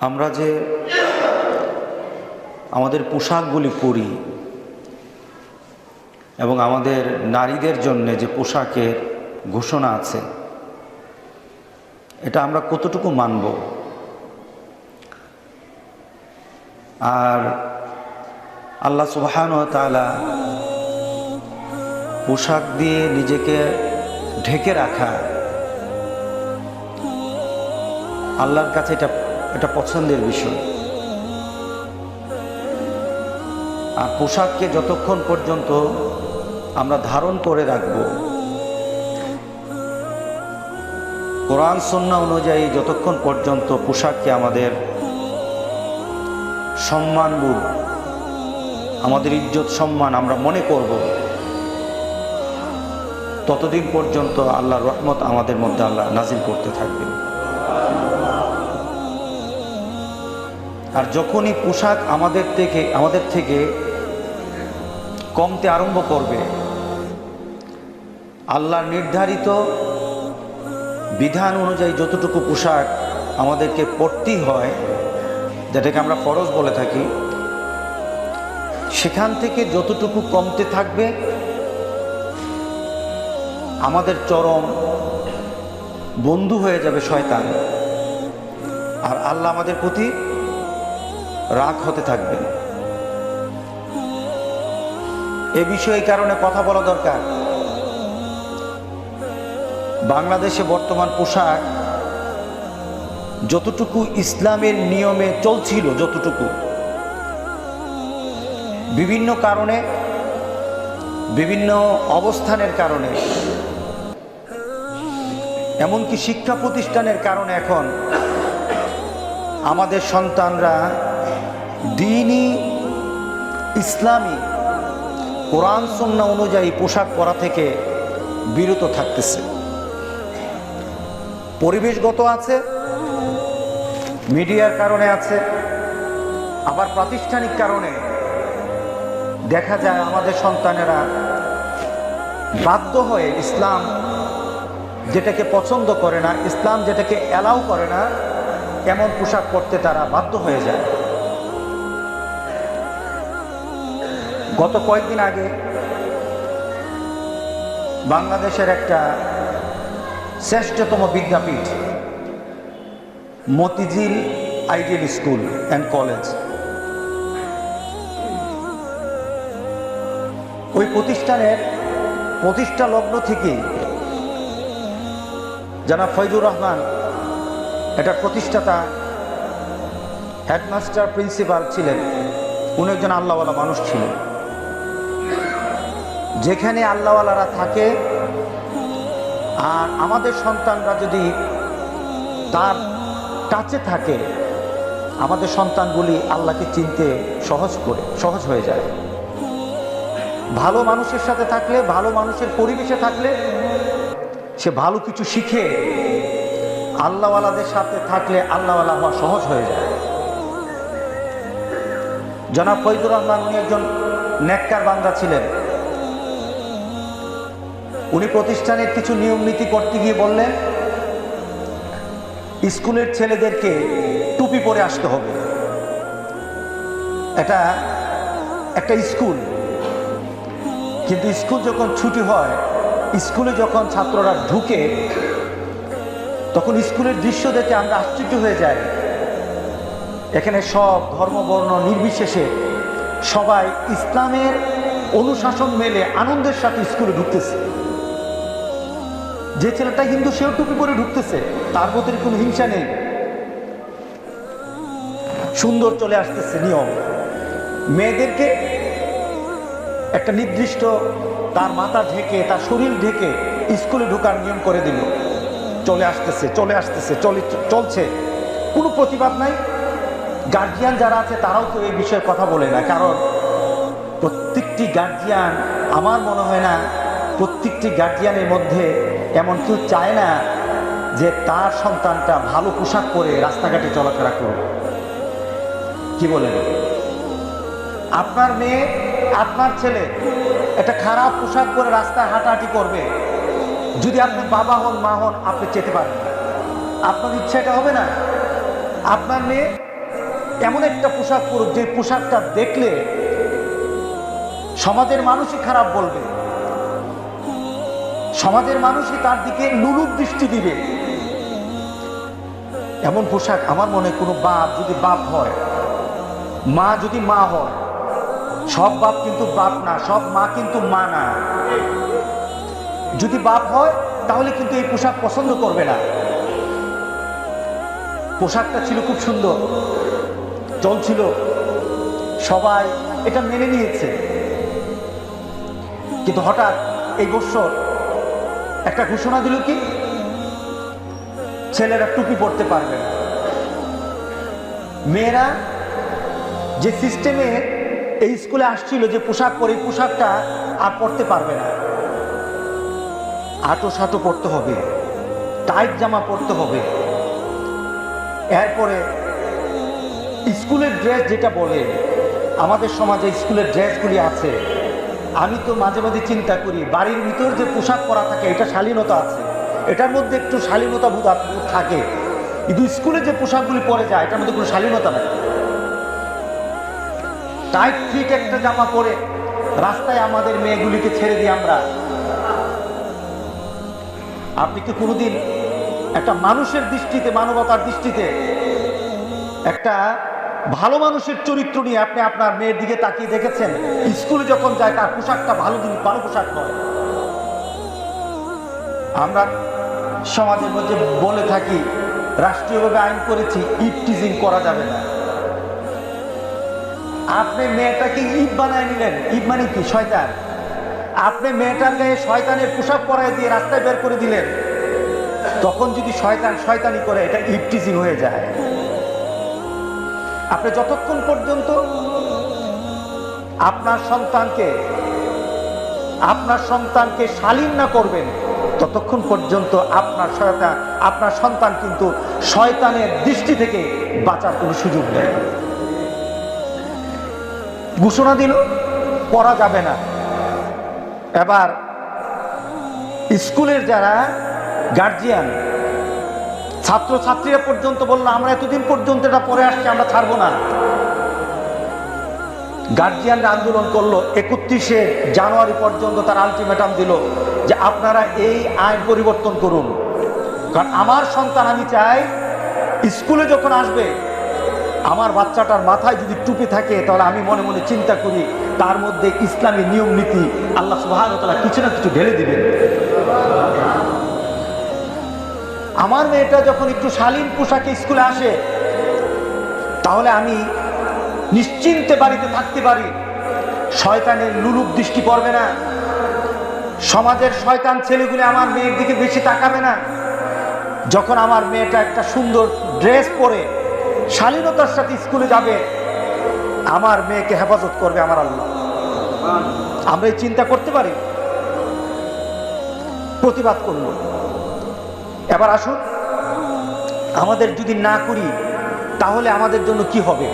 আমরা যে আমাদের পোশাকগুলি পরি এবং আমাদের নারীদের জন্য যে পোশাকের ঘোষণা আছে, এটা আমরা কতটুকু মানব? আর আল্লাহ সুবহানাহু ওয়া তাআলা পোশাক দিয়ে নিজেকে ঢেকে রাখা, আল্লাহর কাছে এটা পছন্দের বিষয়। আর পোশাককে যতক্ষণ পর্যন্ত আমরা ধারণ করে রাখব, কোরআন সুন্নাহ অনুযায়ী যতক্ষণ পর্যন্ত পোশাককে আমাদের সম্মানবোধ, আমাদের ইজ্জত সম্মান আমরা মনে করব, ততদিন পর্যন্ত আল্লাহর রহমত আমাদের মধ্যে আল্লাহ নাজিল করতে থাকবেন। আর যখনই পোশাক আমাদের থেকে কমতে আরম্ভ করবে, আল্লাহর নির্ধারিত বিধান অনুযায়ী যতটুকু পোশাক আমাদেরকে পরতেই হয়, যেটাকে আমরা ফরজ বলে থাকি, সেখান থেকে যতটুকু কমতে থাকবে, আমাদের চরম বন্ধু হয়ে যাবে শয়তান, আর আল্লাহ আমাদের প্রতি রাগ হতে থাকবেন। এ বিষয়ে কারণে কথা বলা দরকার। বাংলাদেশে বর্তমান পোশাক যতটুকু ইসলামের নিয়মে চলছিল, যতটুকু বিভিন্ন কারণে, বিভিন্ন অবস্থানের কারণে, এমনকি শিক্ষা প্রতিষ্ঠানের কারণে এখন আমাদের সন্তানরা দ্বীনি ইসলামী কোরআন সুন্নাহ অনুযায়ী পোশাক পরা থেকে বিরত থাকতেছে। পরিবেশগত আছে, মিডিয়ার কারণে আছে, আবার প্রাতিষ্ঠানিক কারণে দেখা যায় আমাদের সন্তানেরা বাধ্য হয়ে ইসলাম যেটাকে পছন্দ করে না, ইসলাম যেটাকে অ্যালাউ করে না, এমন পোশাক পরতে তারা বাধ্য হয়ে যায়। গত কয়েকদিন আগে বাংলাদেশের একটা শ্রেষ্ঠতম বিদ্যাপীঠ Motijheel ideal school and college, ওই প্রতিষ্ঠানের প্রতিষ্ঠা লগ্ন থেকেই জনাব ফয়জুর রহমান, এটার প্রতিষ্ঠাতা, হেডমাস্টার, প্রিন্সিপাল ছিলেন। উনি একজন আল্লাহওয়ালা মানুষ ছিলেন। যেখানে আল্লাহওয়ালারা থাকে আর আমাদের সন্তানরা যদি তার কাছে থাকে, আমাদের সন্তানগুলি আল্লাহকে চিনতে সহজ হয়ে যায়। ভালো মানুষের সাথে থাকলে, ভালো মানুষের পরিবেশে থাকলে সে ভালো কিছু শিখে, আল্লাহওয়ালাদের সাথে থাকলে আল্লাহওয়ালা হওয়া সহজ হয়ে যায়। জনাব ফয়জুর রহমান উনি একজন নেককার বান্দা ছিলেন। উনি প্রতিষ্ঠানের কিছু নিয়ম নীতি করতে গিয়ে বললেন, স্কুলের ছেলেদেরকে টুপি পরে আসতে হবে। এটা একটা স্কুল, কিন্তু স্কুল যখন ছুটি হয়, স্কুলে যখন ছাত্ররা ঢুকে, তখন স্কুলের দৃশ্য দেখে আমরা আশ্চর্য হয়ে যাই। এখানে সব ধর্ম বর্ণ নির্বিশেষে সবাই ইসলামের অনুশাসন মেলে আনন্দের সাথে স্কুলে ঢুকতেছে। যে ছেলেটা হিন্দু সেও টুপি পরে ঢুকতেছে, তার মধ্যে কোনো হিংসা নেই। সুন্দর চলে আসতেছে নিয়ম। মেয়েদেরকে একটা নির্দিষ্ট তার মাথা ঢেকে, তার শরীর ঢেকে স্কুলে ঢোকার নিয়ম করে দিল। চলছে, কোনো প্রতিবাদ নাই। গার্জিয়ান যারা আছে তারাও তো এই বিষয়ে কথা বলে না, কারণ প্রত্যেকটি গার্জিয়ান, আমার মনে হয় না প্রত্যেকটি গার্জিয়ানের মধ্যে এমন কেউ চায় না যে তার সন্তানটা ভালো পোশাক পরে রাস্তাঘাটে চলাফেরা করবে। কি বলেন? আপনার মেয়ে, আপনার ছেলে একটা খারাপ পোশাক পরে রাস্তায় হাঁটাহাঁটি করবে, যদি আপনি বাবা হন, মা হন, আপনি যেতে পারেন না। আপনার ইচ্ছা এটা হবে না? আপনার মেয়ে এমন একটা পোশাক পরুক যে পোশাকটা দেখলে সমাজের মানুষই খারাপ বলবে, সমাজের মানুষই তার দিকে লুলুপ দৃষ্টি দিবে। এমন পোশাক আমার মনে কোনো বাপ যদি বাপ হয়, মা যদি মা হয়, সব বাপ কিন্তু বাপ না, সব মা কিন্তু মা না। যদি বাপ হয় তাহলে কিন্তু এই পোশাক পছন্দ করবে না। পোশাকটা ছিল খুব সুন্দর, চলছিল, সবাই এটা মেনে নিয়েছে। কিন্তু হঠাৎ এই বছর একটা ঘোষণা দিল কি, ছেলেরা টুপি পরতে পারবে না। মেয়েরা যে সিস্টেমে এই স্কুলে আসছিল, যে পোশাক পরে, পোশাকটা আর পরতে পারবে না। আটো সাটো পরতে হবে, টাইট জামা পরতে হবে। এরপরে স্কুলের ড্রেস যেটা বলে, আমাদের সমাজে স্কুলের ড্রেসগুলি আছে, আমি তো মাঝে মাঝে চিন্তা করি বাড়ির ভিতর যে পোশাক পরা থাকে এটা শালীনতা আছে, এটার মধ্যে একটু শালীনতা বোধ থাকে, কিন্তু স্কুলে যে পোশাকগুলি পরে যায় এটার মধ্যে কোনো শালীনতা নেই। টাইট ফিট একটা জামা পরে রাস্তায় আমাদের মেয়েগুলিকে ছেড়ে দিই আমরা। আপনি কি কোনোদিন একটা মানুষের দৃষ্টিতে, মানবতার দৃষ্টিতে, একটা ভালো মানুষের চরিত্র নিয়ে আপনি আপনার মেয়ের দিকে তাকিয়ে দেখেছেন? স্কুলে যখন যায় তার পোশাকটা ভালো পোশাক নয়। আমরা সমাজের মধ্যে বলে থাকি, রাষ্ট্রীয়ভাবে আইন করেছি ইভটিজিং করা যাবে না। আপনি মেয়েটাকে ইভ বানায় নিলেন। ইভ মানে কি? শয়তান। আপনি মেয়েটার গায়ে শয়তানের পোশাক পরায় দিয়ে রাস্তায় বের করে দিলেন। তখন যদি শয়তান শয়তানি করে এটা ইভটিজিং হয়ে যায়। আপনি যতক্ষণ পর্যন্ত আপনার সন্তানকে শালীন না করবেন ততক্ষণ পর্যন্ত আপনার সন্তান কিন্তু শয়তানের দৃষ্টি থেকে বাঁচার কোনো সুযোগ নেই। ঘোষণা দিল পড়া যাবে না। এবার স্কুলের যারা গার্জিয়ান, ছাত্রছাত্রীরা পর্যন্ত বলল আমরা এতদিন পর্যন্ত এটা পড়ে আসছি, আমরা ছাড়বো না। গার্জিয়ানরা আন্দোলন করলো, 31শে জানুয়ারি পর্যন্ত তার আলটিমেটাম দিল যে আপনারা এই আইন পরিবর্তন করুন। কারণ আমার সন্তান, আমি চাই স্কুলে যখন আসবে আমার বাচ্চাটার মাথায় যদি টুপি থাকে তাহলে আমি মনে মনে চিন্তা করি তার মধ্যে ইসলামী নিয়ম নীতি আল্লাহ সুবহানাহু ওয়া তাআলা কিছু না কিছু ঢেলে দিবেন। আমার মেয়েটা যখন একটু শালীন পোশাকে স্কুলে আসে তাহলে আমি নিশ্চিন্তে বাড়িতে থাকতে পারি, শয়তানের লুলুপ দৃষ্টি পড়বে না, সমাজের শয়তান ছেলেগুলো আমার মেয়ের দিকে বেশি তাকাবে না। যখন আমার মেয়েটা একটা সুন্দর ড্রেস পরে শালীনতার সাথে স্কুলে যাবে, আমার মেয়েকে হেফাজত করবে আমার আল্লাহ। আমরা এই চিন্তা করতে পারি। প্রতিবাদ করল। এবার আসুন, আমাদের যদি না করি তাহলে আমাদের জন্য কি হবে,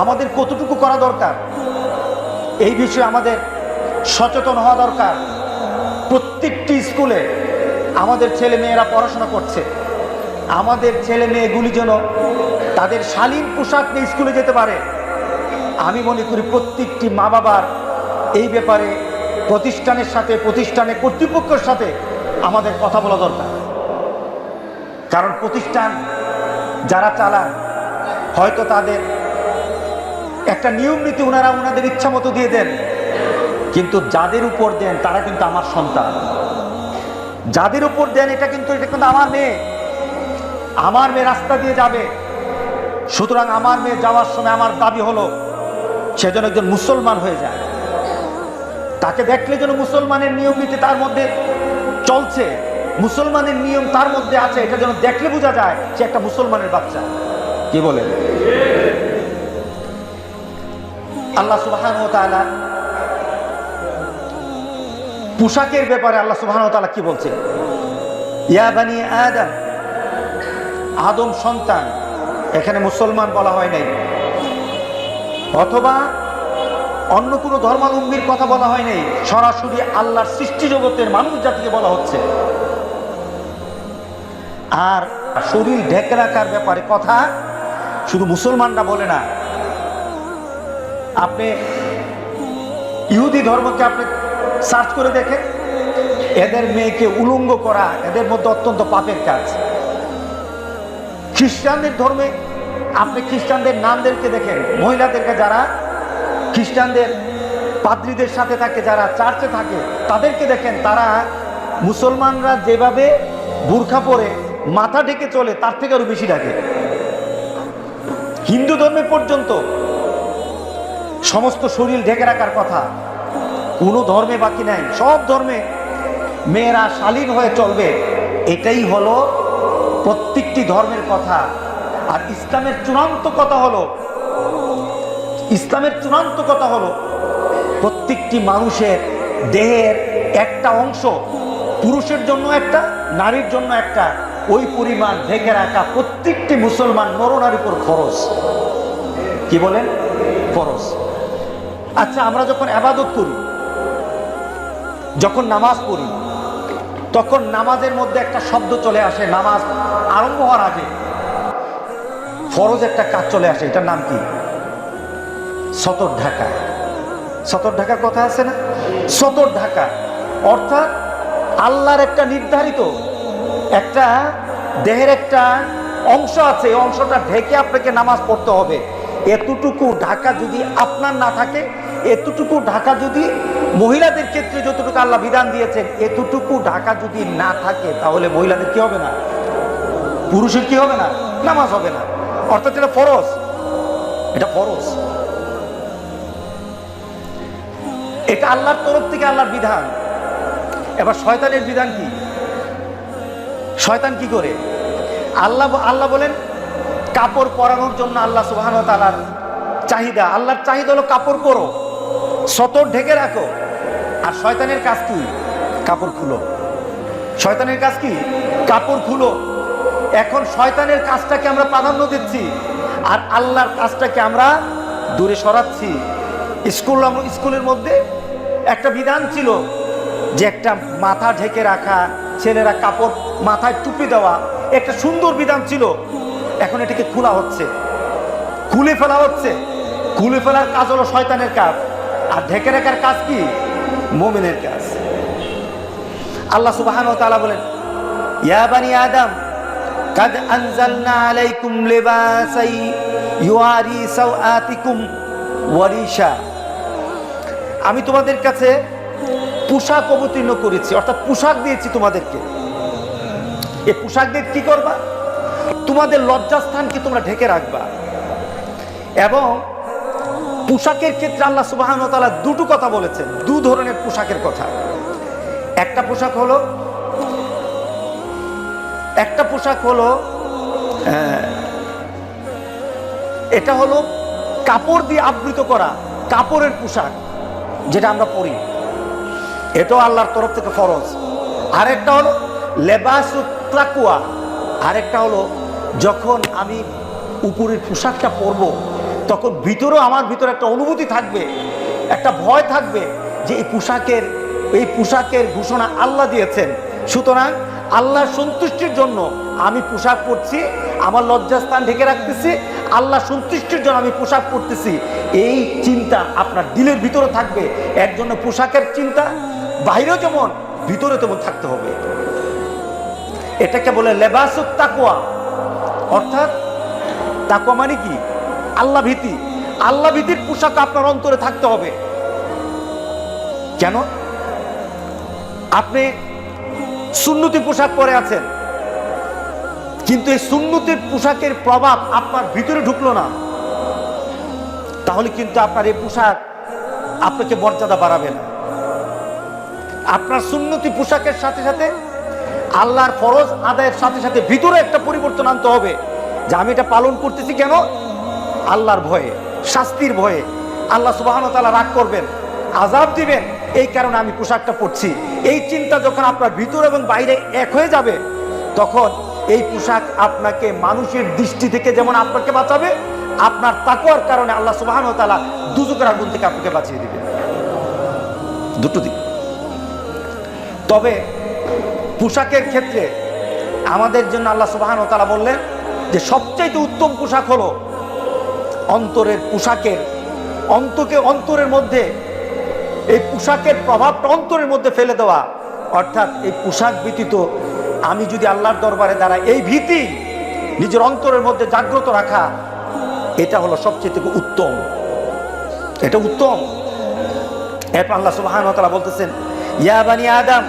আমাদের কতটুকু করা দরকার, এই বিষয়ে আমাদের সচেতন হওয়া দরকার। প্রত্যেকটি স্কুলে আমাদের ছেলে মেয়েরা পড়াশোনা করছে, আমাদের ছেলে মেয়েগুলি যেন তাদের শালীন পোশাক নিয়ে স্কুলে যেতে পারে। আমি মনে করি প্রত্যেকটি মা বাবার এই ব্যাপারে প্রতিষ্ঠানের সাথে, প্রতিষ্ঠানের কর্তৃপক্ষের সাথে আমাদের কথা বলা দরকার। কারণ প্রতিষ্ঠান যারা চালান হয়তো তাদের একটা নিয়ম নীতি ওনাদের ইচ্ছা মতো দিয়ে দেন, কিন্তু যাদের উপর দেন তারা কিন্তু আমার সন্তান। যাদের উপর দেন এটা কিন্তু আমার মেয়ে, আমার মেয়ে রাস্তা দিয়ে যাবে। সুতরাং আমার মেয়ে যাওয়ার সময় আমার দাবি হলো সে যেন একজন মুসলমান হয়ে যায়। তাকে দেখলে যেন মুসলমানের নিয়ম নীতি তার মধ্যে চলছে, মুসলমানের নিয়ম তার মধ্যে আছে, এটা যেন দেখলে বোঝা যায় সে একটা মুসলমানের বাচ্চা। কি বলেন? আল্লাহ সুবহানাহু ওয়া তাআলা পোশাকের ব্যাপারে আল্লাহ সুবহানাহু ওয়া তাআলা কি বলছে? ইয়া বানি আদম, আদম সন্তান, এখানে মুসলমান বলা হয় নাই, অথবা অন্য কোনো ধর্মাবলম্বীর কথা বলা হয় নাই, সরাসরি আল্লাহর সৃষ্টি জগতের মানুষ জাতিকে বলা হচ্ছে। আর শরীর ঢেকে রাখার ব্যাপারে কথা শুধু মুসলমানরা বলে না, আপনি ইহুদি ধর্মকে আপনি সার্চ করে দেখেন, এদের মেয়েকে উলঙ্গ করা এদের মধ্যে অত্যন্ত পাপের কাজ। খ্রিস্টানদের ধর্মে আপনি খ্রিস্টানদের নামদেরকে দেখেন, মহিলাদেরকে যারা খ্রিস্টানদের পাদ্রীদের সাথে থাকে, যারা চার্চে থাকে, তাদেরকে দেখেন, তারা মুসলমানরা যেভাবে বুরখা পরে মাথা ঢেকে চলে তার থেকে আরো বেশি ডাকে। হিন্দু ধর্মে পর্যন্ত সমস্ত শরীর ঢেকে রাখার কথা, কোনো ধর্মে বাকি নাই, সব ধর্মে মেয়েরা শালীন হয়ে চলবে, এটাই হলো প্রত্যেকটি ধর্মের কথা। আর ইসলামের চূড়ান্ত কথা হলো, ইসলামের চূড়ান্ত কথা হলো প্রত্যেকটি মানুষের দেহের একটা অংশ, পুরুষের জন্য একটা, নারীর জন্য একটা, ওই পরিমাণ ঢেকে রাখা প্রত্যেকটি মুসলমান নরনারীর উপর ফরজ। কি বলেন? ফরজ। আচ্ছা, আমরা যখন ইবাদত করি, যখন নামাজ পড়ি, তখন নামাজের মধ্যে একটা শব্দ চলে আসে, নামাজ আরম্ভ হওয়ার আগে ফরজ একটা কাজ চলে আসে, এটার নাম কি? সতর ঢাকা। সতর ঢাকার কথা আছে না? সতর ঢাকা অর্থাৎ আল্লাহর একটা নির্ধারিত একটা দেহের একটা অংশ আছে, এই অংশটা ঢেকে আপনাকে নামাজ পড়তে হবে। এতটুকু ঢাকা যদি আপনার না থাকে, এতটুকু ঢাকা যদি মহিলাদের ক্ষেত্রে যতটুকু আল্লাহ বিধান দিয়েছেন, এতটুকু ঢাকা যদি না থাকে, তাহলে মহিলাদের কি হবে না? পুরুষের কি হবে না? নামাজ হবে না। অর্থাৎ এটা ফরজ, এটা ফরজ, এটা আল্লাহর তরফ থেকে আল্লাহর বিধান। এবার শয়তানের বিধান কি? শয়তান কি করে? আল্লাহ বলেন কাপড় পরানোর জন্য আল্লাহ সুবহানাহু ওয়া তাআলার চাহিদা, আল্লাহর চাহিদা হলো কাপড় পরো, সতর ঢেকে রাখো। আর শয়তানের কাজ কি? কাপড় খুলো। শয়তানের কাজ কি? কাপড় খুলো। এখন শয়তানের কাজটাকে আমরা প্রাধান্য দিচ্ছি, আর আল্লাহর কাজটাকে আমরা দূরে সরাচ্ছি। স্কুলের মধ্যে একটা বিধান ছিল যে একটা মাথা ঢেকে রাখা, ছেলেরা কাপড় মাথায় টুপি দেওয়া, একটা সুন্দর বিধান ছিল। এখন এটাকে খোলা হচ্ছে, খুলে ফেলা হচ্ছে। খুলে ফেলার কাজ হলো শয়তানের কাজ, আর ঢেকে রাখার কাজ কি? মুমিনের কাজ। আল্লাহ সুবহানাহু ওয়া তাআলা বলেন, ইয়া বানি আদম কাদ আনজালনা আলাইকুম লিবাসাই ইউয়ারি সাওআতিকুম ওয়ারিশা। আমি তোমাদের কাছে পোশাক অবতীর্ণ করেছি, অর্থাৎ পোশাক দিয়েছি তোমাদেরকে। এই পোশাক দিয়ে কি করবা? তোমাদের লজ্জাস্থানকে তোমরা ঢেকে রাখবা। এবং পোশাকের ক্ষেত্রে আল্লাহ সুবহানাহু ওয়া তাআলা দুটো কথা বলেছেন, দু ধরনের পোশাকের কথা। একটা পোশাক হলো এটা হলো কাপড় দিয়ে আবৃত করা, কাপড়ের পোশাক যেটা আমরা পরি, এটাও আল্লাহর তরফ থেকে ফরজ। আরেকটা হলো লেবাসুত তাকওয়া, আরেকটা হলো যখন আমি উপরের পোশাকটা পরবো, তখন আমার ভিতরে একটা অনুভূতি থাকবে, একটা ভয় থাকবে যে এই পোশাকের ঘোষণা আল্লাহ দিয়েছেন, সুতরাং আল্লাহর সন্তুষ্টির জন্য আমি পোশাক পরছি, আমার লজ্জাস্থান ঢেকে রাখতেছি, আল্লাহ সন্তুষ্টির জন্য আমি পোশাক পরতেছি। এই চিন্তা আপনার দিলের ভিতরে থাকবে। এর জন্য পোশাকের চিন্তা বাইরেও যেমন ভিতরে তেমন থাকতে হবে। এটাকে বলে লেবাসুত তাকওয়া। অর্থাৎ তাকওয়া মানে কি? আল্লাহ ভীতি। আল্লাহ ভীতির পোশাক আপনার অন্তরে থাকতে হবে। কেন? আপনি সুন্নতি পোশাক পরে আছেন, কিন্তু এই সুন্নতির পোশাকের প্রভাব আপনার ভিতরে ঢুকলো না, তাহলে কিন্তু আপনার এই পোশাক আপনাকে মর্যাদা বাড়াবে না। আপনার সুন্নতি পোশাকের সাথে সাথে আল্লাহর ফরজ আদায়ের সাথে সাথে ভিতরে একটা পরিবর্তন আনতে হবে, যে আমি এটা পালন করতেছি কেন? আল্লাহর ভয়ে, শাস্তির ভয়ে। আল্লাহ সুবহানাহু ওয়া তাআলা রাগ করবেন, আযাব দিবেন, এই কারণে আমি পোশাকটা পরছি। এই চিন্তা যখন আপনার ভিতর এবং বাইরে এক হয়ে যাবে, তখন এই পোশাক আপনাকে মানুষের দৃষ্টি থেকে যেমন আপনাকে বাঁচাবে, আপনার তাকওয়ার কারণে আল্লাহ সুবহানাহু ওয়া তাআলা দুজকের আগুন থেকে আপনাকে বাঁচিয়ে দিবেন। দুটো দিক। তবে পোশাকের ক্ষেত্রে আমাদের জন্য আল্লাহ সুবহানাহু ওয়া তাআলা বললেন যে সবচাইতে উত্তম পোশাক হলো অন্তরের পোশাকের অন্তরের মধ্যে এই পোশাকের প্রভাবটা অন্তরের মধ্যে ফেলে দেওয়া, অর্থাৎ এই পোশাক ব্যতীত আমি যদি আল্লাহর দরবারে দাঁড়াই, এই ভীতি নিজের অন্তরের মধ্যে জাগ্রত রাখা, এটা হলো সবচেয়ে থেকে উত্তম। এটা উত্তম। এরপর আল্লাহ সুবহানাহু ওয়া তাআলা বলতেছেন, ইয়া বানি আদম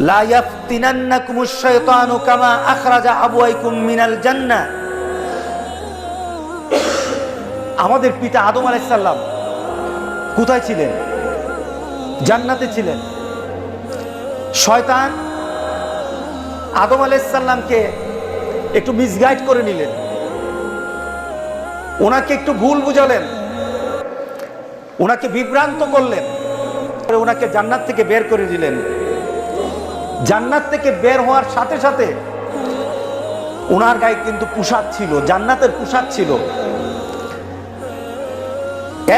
লা ইয়াফতিনান্নাকুমুশ শাইতানু কামা আখরাজা আবওয়াইকুম মিনাল জান্নাহ। আমাদের পিতা আদম আলাইহিস সালাম কোথায় ছিলেন? জান্নাতে ছিলেন। শয়তান আদম আলাইহিস সালামকে একটু মিসগাইড করে নিলেন, ওনাকে একটু ভুল বুঝালেন, ওনাকে বিভ্রান্ত করলেন, ওনাকে জান্নাত থেকে বের করে দিলেন। জান্নাত থেকে বের হওয়ার সাথে সাথে ওনার গায়ে কিন্তু পোশাক ছিল, জান্নাতের পোশাক ছিল।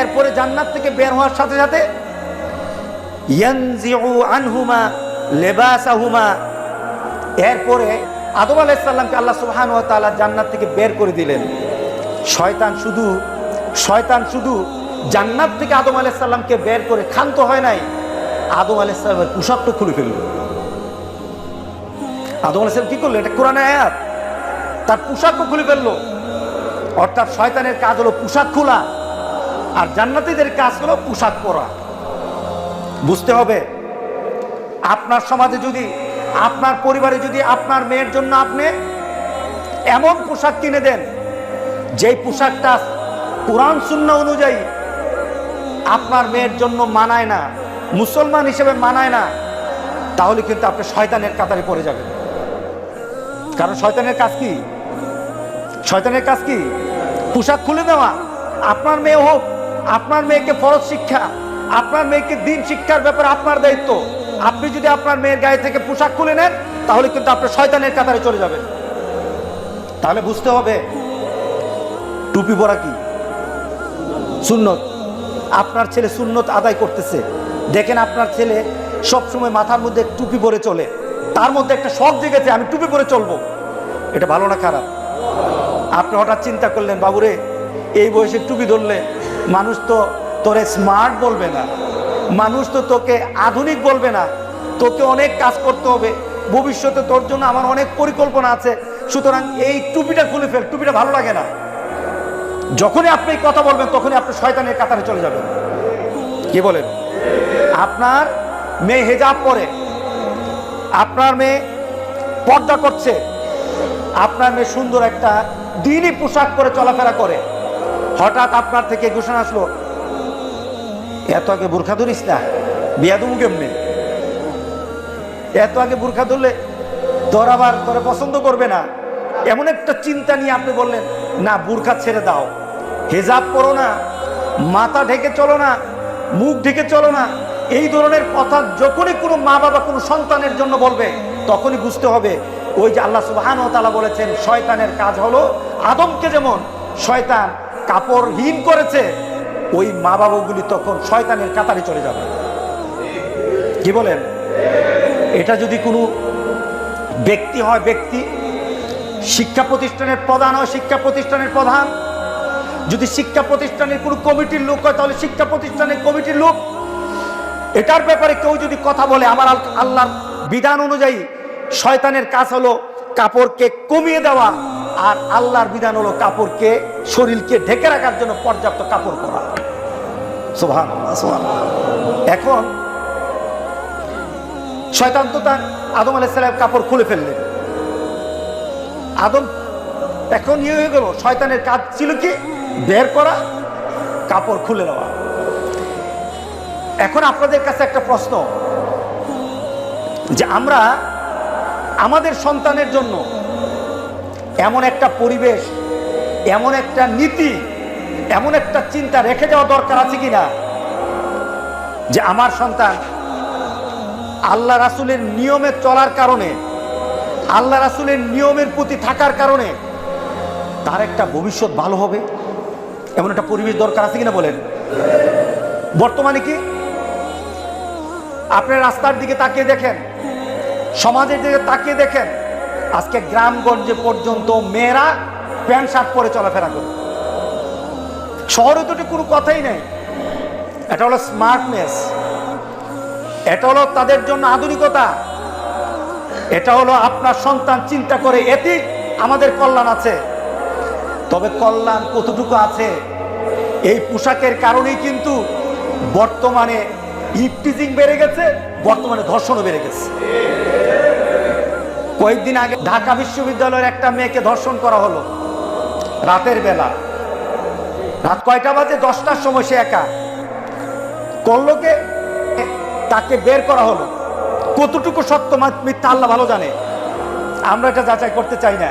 এরপরে জান্নাত থেকে বের হওয়ার সাথে সাথে ইয়ানজিউ আনহুমা লিবাসাহুমা, এরপরে আদম আলাইহিস সালামকে আল্লাহ সুবহানাহু ওয়া তাআলা জান্নাত থেকে বের করে দিলেন। শয়তান শুধু জান্নাত থেকে আদম আলাইহিস সালামকে বের করে ক্ষান্ত হয় নাই, আদম আলাইহিস সালামের পোশাকটা খুলে ফেলল। আদম আলাইহিস সালাম কি করলো? এটা কোরআনের আয়াত। তার পোশাকও খুলে ফেললো। অর্থাৎ শয়তানের কাজ হলো পোশাক খোলা, আর জান্নাতীদের কাজ হলো পোশাক পরা। বুঝতে হবে, আপনার সমাজে যদি, আপনার পরিবারে যদি আপনার মেয়ের জন্য আপনি এমন পোশাক কিনে দেন যেই পোশাকটা কোরআন সুন্নাহ অনুযায়ী আপনার মেয়ের জন্য মানায় না, মুসলমান হিসেবে মানায় না, তাহলে কিন্তু আপনি শয়তানের কাতারে পড়ে যাবেন। কারণ শয়তানের কাজ কি? শয়তানের কাজ কি? পোশাক খুলে দেওয়া। আপনার মেয়ে হোক, আপনার মেয়েকে ফরজ শিক্ষা, আপনার মেয়েকে দিন শিক্ষার ব্যাপারে আপনার দায়িত্ব। আপনি যদি আপনার মেয়ের গায়ে থেকে পোশাক খুলে নেন, তাহলে কিন্তু আপনি শয়তানের কাতারে চলে যাবেন। তাহলে বুঝতে হবে টুপি পরা কি সুন্নত। আপনার ছেলে সুন্নত আদায় করতেছে, দেখেন আপনার ছেলে সবসময় মাথার মধ্যে টুপি পরে চলে, তার মধ্যে একটা শখ জেগেছে আমি টুপি পরে চলবো। এটা ভালো না খারাপ? আপনি হঠাৎ চিন্তা করলেন, বাবুরে এই বয়সে টুপি ধরলে মানুষ তো তোরে স্মার্ট বলবে না, মানুষ তো তোকে আধুনিক বলবে না, তোকে অনেক কাজ করতে হবে, ভবিষ্যতে তোর জন্য আমার অনেক পরিকল্পনা আছে, সুতরাং এই টুপিটা খুলে ফেল, টুপিটা ভালো লাগে না। যখনই আপনি এই কথা বলবেন তখনই আপনি শয়তানের কাতারে চলে যাবেন। কি বলেন? আপনার মেয়ে হিজাব পরে, আপনার মেয়ে পর্দা করছে, আপনার মেয়ে সুন্দর একটা দিনই পোশাক পরে চলাফেরা করে, হঠাৎ আপনার থেকে ঘোষণা আসলো, এত আগে বোরখা ধরিস না, বিয়া দেবো কেমনে? এত আগে বোরখা ধরলে তোর আবার তোরে পছন্দ করবে না, এমন একটা চিন্তা নিয়ে আপনি বললেন না বোরখা ছেড়ে দাও, হেজাব পরো না, মাথা ঢেকে চলো না, মুখ ঢেকে চলো না। এই ধরনের কথা যখনই কোনো মা বাবা কোনো সন্তানের জন্য বলবে, তখনই বুঝতে হবে ওই যে আল্লাহ সুবহানাহু ওয়া তাআলা বলেছেন শয়তানের কাজ হলো আদমকে যেমন শয়তান কাপড়হীন করেছে, ওই মা বাবাগুলি তখন শয়তানের কাতারে চলে যাবে। কি বলেন? এটা যদি কোনো ব্যক্তি হয়, ব্যক্তি শিক্ষা প্রতিষ্ঠানের প্রধান হয়, শিক্ষা প্রতিষ্ঠানের প্রধান, যদি শিক্ষা প্রতিষ্ঠানের কোনো কমিটির লোক হয়, তাহলে শিক্ষা প্রতিষ্ঠানের কমিটির লোক, এটার ব্যাপারে কেউ যদি কথা বলে, আমার আল্লাহর বিধান অনুযায়ী শয়তানের কাজ হলো কাপড়কে কমিয়ে দেওয়া, আর আল্লাহর বিধান হলো কাপড়কে, শরীরকে ঢেকে রাখার জন্য পর্যাপ্ত কাপড় পরা। সুবহানাল্লাহ, সুবহানাল্লাহ। এখন শয়তান তো তার আদম আলাইহিস সালাম কাপড় খুলে ফেললেন। আদম এখন ইয়ে হয়ে গেল, শয়তানের কাজ ছিল কি? বের করা, কাপড় খুলে দেওয়া। এখন আপনাদের কাছে একটা প্রশ্ন, যে আমরা আমাদের সন্তানের জন্য এমন একটা পরিবেশ, এমন একটা নীতি, এমন একটা চিন্তা রেখে যাওয়া দরকার আছে কিনা, যে আমার সন্তান আল্লাহ রাসূলের নিয়মে চলার কারণে, আল্লাহ রাসূলের নিয়মের প্রতি থাকার কারণে তার একটা ভবিষ্যৎ ভালো হবে, এমন একটা পরিবেশ দরকার আছে কিনা বলেন? বর্তমানে কি আপনি রাস্তার দিকে তাকিয়ে দেখেন, সমাজের দিকে তাকিয়ে দেখেন, আজকে গ্রামগঞ্জে পর্যন্ত মেয়েরা প্যান্ট শার্ট পরে চলাফেরা করে। শহরে তো কোনো কথাই নেই। এটা হলো স্মার্টনেস, এটা হলো তাদের জন্য আধুনিকতা, এটা হলো আপনার সন্তান চিন্তা করে এতে আমাদের কল্যাণ আছে। তবে কল্যাণ কতটুকু আছে, এই পোশাকের কারণেই কিন্তু বর্তমানে ইফটিজিং বেড়ে গেছে, বর্তমানে ধর্ষণও বেড়ে গেছে। কয়েকদিন আগে ঢাকা বিশ্ববিদ্যালয়ের একটা মেয়েকে ধর্ষণ করা হলো রাতের বেলা। রাত কয়টা বাজে? 10টার সময় সে একা করলো কে, তাকে বের করা হলো। কতটুকু সত্য মিথ্যা আল্লাহ ভালো জানে, আমরা এটা যাচাই করতে চাই না।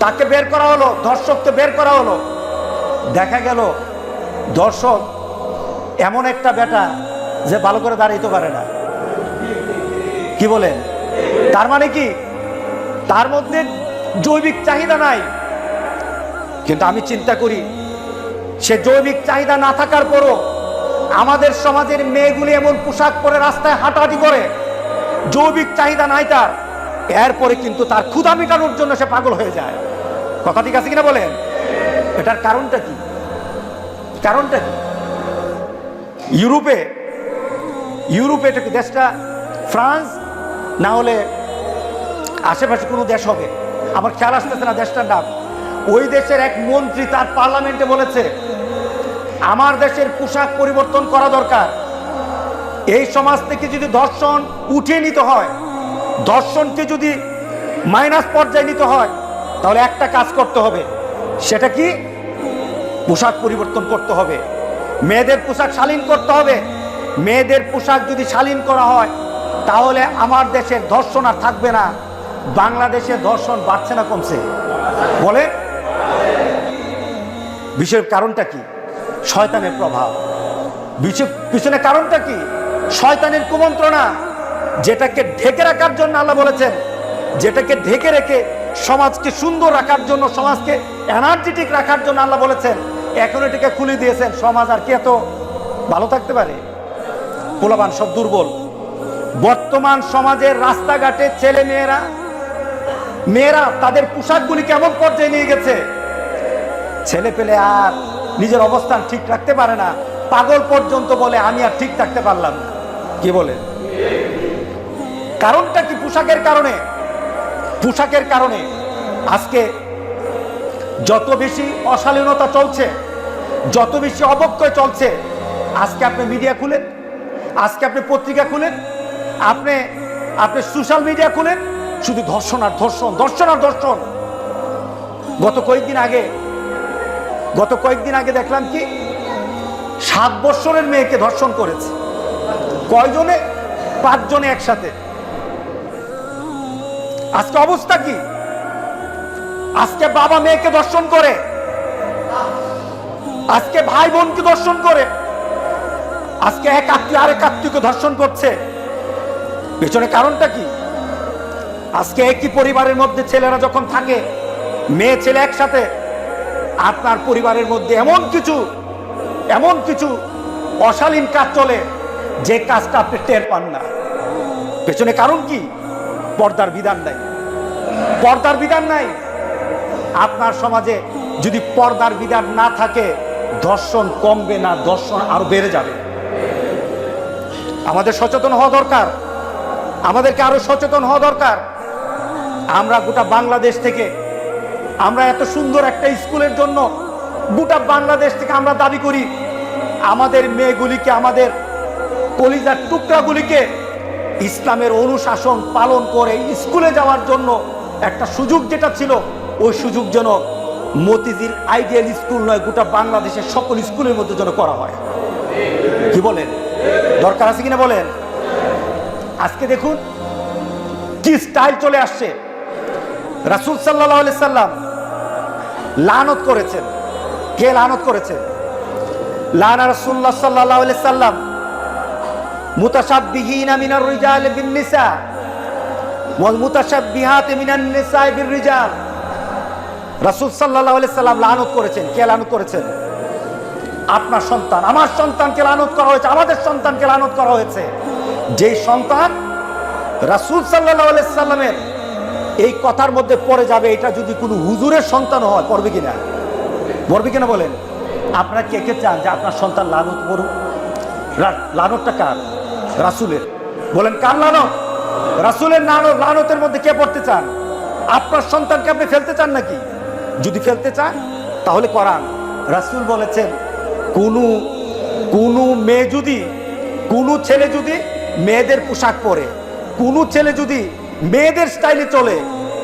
তাকে বের করা হলো, ধর্ষককে বের করা হলো। দেখা গেল ধর্ষক এমন একটা বেটা যে ভালো করে দাঁড়াইতে পারে না। কি বলেন? তার মানে কি তার মধ্যে জৈবিক চাহিদা নাই? কিন্তু আমি চিন্তা করি, সে জৈবিক চাহিদা না থাকার পরও আমাদের সমাজের মেয়েগুলি এমন পোশাক পরে রাস্তায় হাঁটাহাঁটি করে, জৈবিক চাহিদা নাই তার, এরপরে কিন্তু তার ক্ষুধা মেটানোর জন্য সে পাগল হয়ে যায়। কথা ঠিক আছে কিনা বলেন? এটার কারণটা কি? কারণটা কি? ইউরোপে এটা দেশটা ফ্রান্স না হলে আশেপাশে কোনো দেশ হবে, আমার খেয়াল আসতেছে না দেশটার নাম। ওই দেশের এক মন্ত্রী তার পার্লামেন্টে বলেছে, আমার দেশের পোশাক পরিবর্তন করা দরকার। এই সমাজ থেকে যদি ধর্ষণ উঠিয়ে নিতে হয়, ধর্ষণকে যদি মাইনাস পর্যায়ে নিতে হয়, তাহলে একটা কাজ করতে হবে। সেটা কি? পোশাক পরিবর্তন করতে হবে, মেয়েদের পোশাক শালীন করতে হবে। মেয়েদের পোশাক যদি শালীন করা হয়, তাহলে আমার দেশের ধর্ষণ আর থাকবে না। বাংলাদেশের ধর্ষণ বাড়ছে না কমছে? বলে বিষয়ের কারণটা কি? শয়তানের প্রভাব। পিছনে কারণটা কি? শয়তানের কুমন্ত্রণা, যেটাকে ঢেকে রাখার জন্য আল্লাহ বলেছেন, যেটাকে ঢেকে রেখে সমাজকে সুন্দর রাখার জন্য, সমাজকে এনার্জেটিক রাখার জন্য আল্লাহ বলেছেন, এখন এটাকে খুলে দিয়েছেন। সমাজ আর কি এত ভালো থাকতে পারে? পোলাপান সব দুর্বল। বর্তমান সমাজের রাস্তাঘাটে ছেলে মেয়েরা তাদের পোশাকগুলি কেমন পর্যায়ে নিয়ে গেছে, ছেলে পেলে আর নিজের অবস্থান ঠিক রাখতে পারে না। পাগল পর্যন্ত বলে আমি আর ঠিক থাকতে পারলাম না। কি বলে? কারণটা কি? পোশাকের কারণে। পোশাকের কারণে আজকে যত বেশি অশালীনতা চলছে, যত বেশি অবক্ষয় চলছে, আজকে আপনি মিডিয়া খুলেন, আজকে আপনি পত্রিকা খুলেন, আপনি সোশ্যাল মিডিয়া খুলেন, শুধু ধর্ষণ আর ধর্ষণ, ধর্ষণ আর ধর্ষণ। গত কয়েকদিন আগে দেখলাম কি 7 বছরের মেয়েকে ধর্ষণ করেছে। কয়জনে? 5 জনে একসাথে। আজকে অবস্থা কি? আজকে বাবা মেয়েকে ধর্ষণ করে, আজকে ভাই বোনকে ধর্ষণ করে, আজকে এক আত্মীয় আরেক আত্মীয়কে ধর্ষণ করছে। পেছনে কারণটা কি? আজকে একই পরিবারের মধ্যে ছেলেরা যখন থাকে, মেয়ে ছেলে একসাথে, আপনার পরিবারের মধ্যে এমন কিছু অশালীন কাজ চলে, যে কাজটা আপনি টের পান না। পেছনে কারণ কি? পর্দার বিধান নাই। পর্দার বিধান নাই। আপনার সমাজে যদি পর্দার বিধান না থাকে, ধর্ষণ কমবে না, ধর্ষণ আরো বেড়ে যাবে। আমাদের সচেতন হওয়া দরকার, আমাদেরকে আরো সচেতন হওয়া দরকার। আমরা গোটা বাংলাদেশ থেকে, আমরা এত সুন্দর একটা স্কুলের জন্য গোটা বাংলাদেশ থেকে আমরা দাবি করি, আমাদের মেয়েগুলিকে, আমাদের কলিজার টুকরাগুলিকে ইসলামের অনুশাসন পালন করে স্কুলে যাওয়ার জন্য একটা সুযোগ যেটা ছিল, ওই সুযোগ যেন মতিঝিল আইডিয়াল স্কুল নয়, গোটা বাংলাদেশের সকল স্কুলের মধ্যে যেন করা হয়। কি বলেন? দরকার আছে কিনা বলেন? আজকে দেখুন কি স্টাইল চলে আসছে। রাসূল সাল্লাল্লাহু আলাইহি সাল্লাম লানত করেছেন। কে লানত করেছেন? লানা রাসূলুল্লাহ সাল্লাল্লাহু আলাইহি সাল্লাম মুতাশাব্বিহিনা মিনার রিজাল বিন নিসা ওয়াল মুতাশাব্বিহাত মিনান নিসা বির রিজাল। রাসূল সাল্লাল্লাহু আলাইহি সাল্লাম লানত করেছেন। কে লানত করেছেন? আপনার সন্তান, আমার সন্তানকে লানত করা হয়েছে, আমাদের সন্তানকে লানত করা হয়েছে। যেই সন্তান রাসূল সাল্লাল্লাহু আলাইহি সাল্লামের এই কথার মধ্যে পড়ে যাবে, এটা যদি কোনো হুজুরের সন্তান হয়, পড়বে কিনা? মরবে কেন বলেন? আপনারা কে কে চান যে আপনার সন্তান লানত পড়ুক? লানতটা কার? রাসূলের। বলেন কার লানত? রাসূলের লানতের মধ্যে কে পড়তে চান? আপনার সন্তানকে আপনি ফেলতে চান নাকি? যদি ফেলতে চান তাহলে কোরআন, রাসূল বলেছেন কোন মেয়ে যদি, কোন ছেলে যদি মেয়েদের পোশাক পরে, কোন ছেলে যদি মেয়েদের স্টাইলে চলে,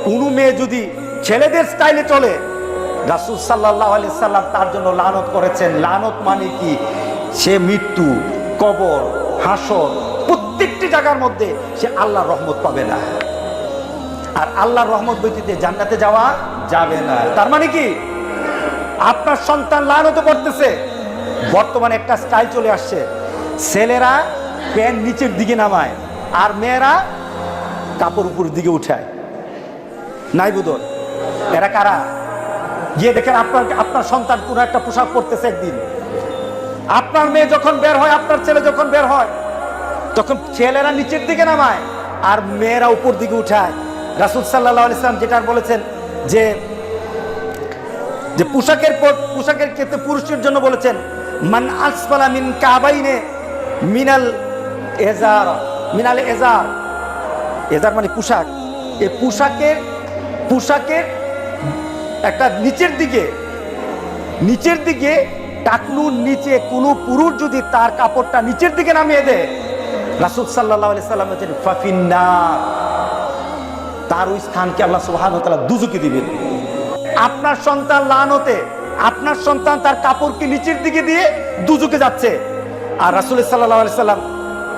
কোন মেয়ে যদি ছেলেদের স্টাইলে চলে, রাসূল সাল্লাল্লাহু আলাইহি সাল্লাম তার জন্য লানত করেছেন। লানত মানে কি? সে মৃত্যু, কবর, হাসর, প্রত্যেকটি জায়গার মধ্যে সে আল্লাহর রহমত পাবে না। আর আল্লাহর রহমত ব্যতীত জান্নাতে যাওয়া যাবে না। তার মানে কি? আপনার সন্তান লানত পড়তেছে। বর্তমানে একটা স্টাইল চলে আসছে, ছেলেরা প্যান্ট নিচের দিকে নামায় আর মেয়েরা কাপড় উপরের দিকে উঠায়। নাই বুদর, এরা কারা? গিয়ে দেখেন আপনার সন্তান কোনো একটা পোশাক পরতেছে। একদিন আপনার মেয়ে যখন বের হয়, আপনার ছেলে যখন বের হয়, তখন ছেলেরা নিচের দিকে নামায় আর মেয়েরা উপর দিকে উঠায়। রাসূল সাল্লাল্লাহু আলাইহি ওয়াসাল্লাম যেটা বলেছেন যে পোশাকের ক্ষেত্রে পুরুষের জন্য বলেছেন, মান আসফালা মিন কাবাইনে মিনাল এজার। এজার মানে পোশাক। এই পোশাকের একটা নিচের দিকে টাকনুর নিচে কোনো পুরুষ যদি তার কাপড়টা নিচের দিকে নামিয়ে দেয়, রাসূল সাল্লাল্লাহু আলাইহি সাল্লাম বলেছেন ফাফিন্নার, তার ওই স্থানকে আল্লাহ সুবহানাহু ওয়া তাআলা দুজকে দিবেন। আপনার সন্তান লানতে, আপনার সন্তান তার কাপড়কে নিচের দিকে দিয়ে দুজকে যাচ্ছে। আর রাসূল সাল্লাল্লাহু আলাইহি সাল্লাম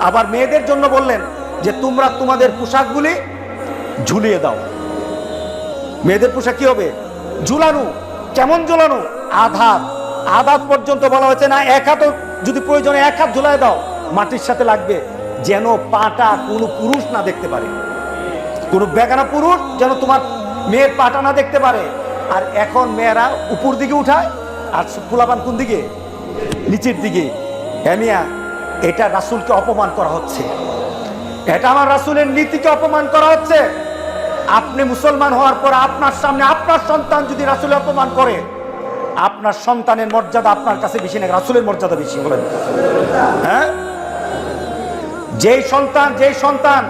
আবার মেয়েদের জন্য বললেন যে তোমরা তোমাদের পোশাকগুলি ঝুলিয়ে দাও। মেয়েদের পোশাক কি হবে? ঝুলানো। কেমন ঝুলানো? আধাত পর্যন্ত বলা হয়েছে না, এক হাত যদি প্রয়োজনে এক হাত ঝুলাই দাও, মাটির সাথে লাগবে, যেন পাটা কোনো পুরুষ না দেখতে পারে, কোনো বেগানা পুরুষ যেন তোমার মেয়ের পাটা না দেখতে পারে। আর এখন মেয়েরা উপর দিকে উঠায় আর পোলাপান কোন দিকে? নিচের দিকে। মিয়া, এটা রাসূলকে অপমান করা হচ্ছে, এটা আমার রাসূলের নীতিকে অপমান করা হচ্ছে। আপনি মুসলমান হওয়ার পর আপনার সামনে আপনার সন্তান যদি রাসূলের অপমান করে, আপনার সন্তানের মর্যাদা আপনার কাছে বেশি না রাসূলের মর্যাদা বেশি? বলেন হ্যাঁ? যেই সন্তান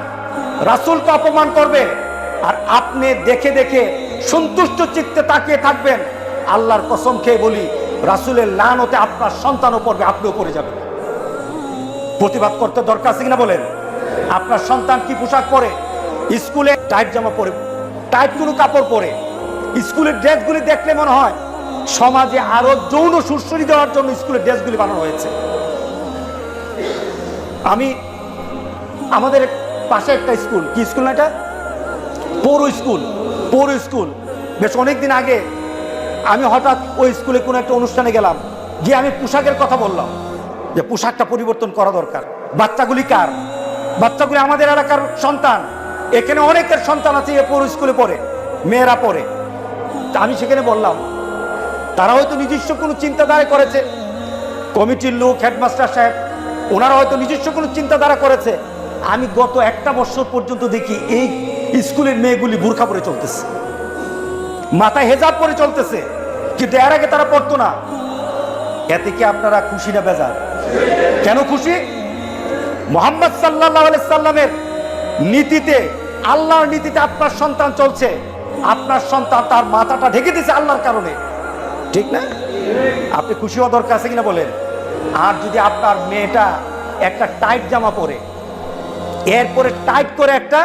রাসূলকে অপমান করবে আর আপনি দেখে দেখে সন্তুষ্ট চিত্তে তাকিয়ে থাকবেন, আল্লাহর কসম খেয়ে বলি রাসূলের লানতে আপনার সন্তানও পড়বে, আপনিও পড়ে যাবেন। প্রতিবাদ করতে দরকার আছে কিনা বলেন? আপনার সন্তান কি পোশাক পরে? স্কুলে টাইট জামা পরে, টাইট কোনো কাপড় পরে, স্কুলের ড্রেসগুলি দেখলে মনে হয় সমাজে আরো যৌন সুরসুরি দেওয়ার জন্য স্কুলের ড্রেসগুলি বানানো হয়েছে। আমাদের পাশে একটা স্কুল, কি স্কুল না এটা? পৌর স্কুল। বেশ অনেকদিন আগে আমি হঠাৎ ওই স্কুলে কোনো একটা অনুষ্ঠানে গেলাম, গিয়ে আমি পোশাকের কথা বললাম যে পোশাকটা পরিবর্তন করা দরকার। বাচ্চাগুলি কার? বাচ্চাগুলি আমাদের এলাকার সন্তান। এখানে অনেকের সন্তান আছে এ পৌর স্কুলে পড়ে, মেয়েরা পড়ে। আমি সেখানে বললাম তারা হয়তো নিজস্ব কোনো চিন্তাধারা করেছে, কমিটির লোক, হেডমাস্টার সাহেব, ওনারা হয়তো নিজস্ব কোনো চিন্তাধারা করেছে। আমি গত একটা বছর পর্যন্ত দেখি এই স্কুলের মেয়েগুলি বোরকা পরে চলতেছে, মাথায় হেজাব পরে চলতেছে, কিন্তু এর আগে তারা পড়তো না। এতে কি আপনারা খুশি না বেজার? কেন খুশি? মুহাম্মদ সাল্লাল্লাহু আলাইহি সাল্লামের নীতিতে, আল্লাহর নীতিতে আপনার সন্তান চলছে। আপনার সন্তান তার মাথাটা ঢেকে দিয়েছে আল্লাহর কারণে, ঠিক না? আপনি খুশি হওয়া দরকার আছে কিনা বলেন? আর যদি আপনার মেয়েটা একটা টাইট জামা পরে, এরপরে টাইট করে একটা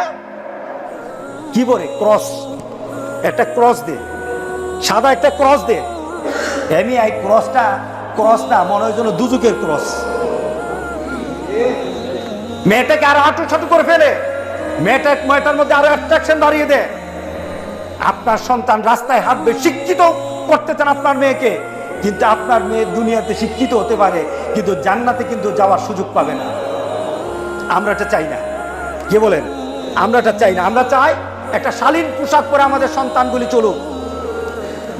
কি বলে একটা ক্রস দে, সাদা একটা ক্রস দে, এমনি এই ক্রসটা মনে হয় যেন দুজকের ক্রস। মেয়েটাকে আরো হাঁটু করে ফেলে, মেয়েটার মধ্যে আরো অ্যাট্রাকশন বাড়িয়ে দেয়। আপনার সন্তান রাস্তায় হাঁটবে, শিক্ষিত করতে চান আপনার মেয়েকে, কিন্তু আপনার মেয়ে দুনিয়াতে শিক্ষিত হতে পারে কিন্তু জান্নাতে কিন্তু যাওয়ার সুযোগ পাবে না। আমরা এটা চাই না, কে বলেন? আমরা এটা চাই না। আমরা চাই একটা শালীন পোশাক পরে আমাদের সন্তানগুলি চলুক।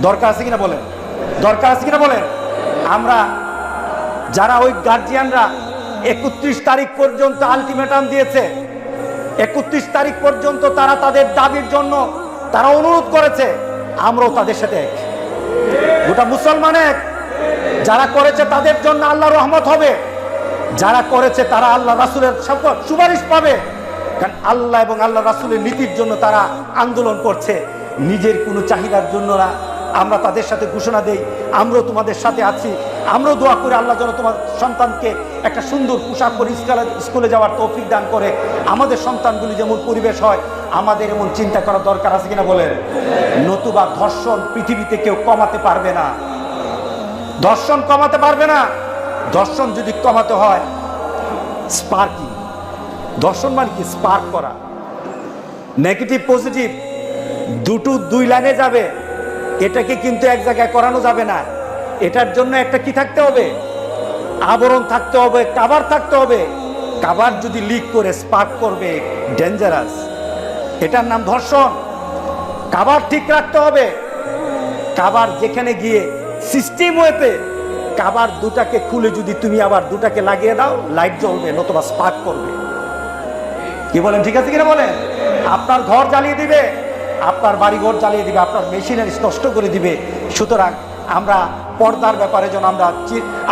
দরকার আছে কিনা বলেন? দরকার আছে কিনা বলেন? আমরা যারা ওই গার্জিয়ানরা 31 তারিখ পর্যন্ত আলটিমেটাম দিয়েছে, 31 তারিখ পর্যন্ত তারা তাদের দাবির জন্য তারা অনুরোধ করেছে, আমরাও তাদের সাথে এক। ওটা মুসলমানের, যারা করেছে তাদের জন্য আল্লাহ রহমত হবে, যারা করেছে তারা আল্লাহ রাসূলের সুপারিশ পাবে। কারণ আল্লাহ এবং আল্লাহ রাসূলের নীতির জন্য তারা আন্দোলন করছে, নিজের কোনো চাহিদার জন্য না। আমরা তাদের সাথে ঘোষণা দেই, আমরাও তোমাদের সাথে আছি, আমরাও দোয়া করি আল্লাহ যেন তোমার সন্তানকে একটা সুন্দর পোশাক পরে স্কুলে যাওয়ার তৌফিক দান করে। আমাদের সন্তানগুলি যেমন পরিবেশ হয়, আমাদের এমন চিন্তা করার দরকার আছে কিনা বলেন? নতুবা ধর্ষণ পৃথিবীতে কেউ কমাতে পারবে না, ধর্ষণ কমাতে পারবে না। ধর্ষণ যদি কমাতে হয়, স্পার্কিং, ধর্ষণ মানে কি? স্পার্ক করা, নেগেটিভ পজিটিভ দুই লাইনে যাবে, এটাকে কিন্তু এক জায়গায় করানো যাবে না। এটার জন্য একটা কি থাকতে হবে? আবরণ থাকতে হবে, কাভার থাকতে হবে। কাভার যদি লিক করে স্পার্ক করবে, ডেঞ্জারাস, এটার নাম ধর্ষণ। কাভার ঠিক রাখতে হবে। কাভার যেখানে গিয়ে সিস্টেম হয়েছে, কাভার দুটাকে খুলে যদি তুমি আবার দুটাকে লাগিয়ে দাও, লাইট জ্বলবে, নতুবা স্পার্ক করবে। কি বলেন? ঠিক আছে কিনা বলেন? আপনার ঘর জ্বালিয়ে দিবে, আপনার বাড়িঘর জ্বালিয়ে দিবে, আপনার মেশিনারি নষ্ট করে দিবে। সুতরাং আমরা পর্দার ব্যাপারে যেন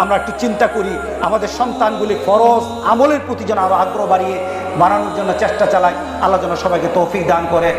আমরা একটু চিন্তা করি, আমাদের সন্তানগুলি ফরজ আমলের প্রতি যেন আরো আগ্রহ বাড়ানোর জন্য চেষ্টা চালাই। আল্লাহ যেন সবাইকে তৌফিক দান করে।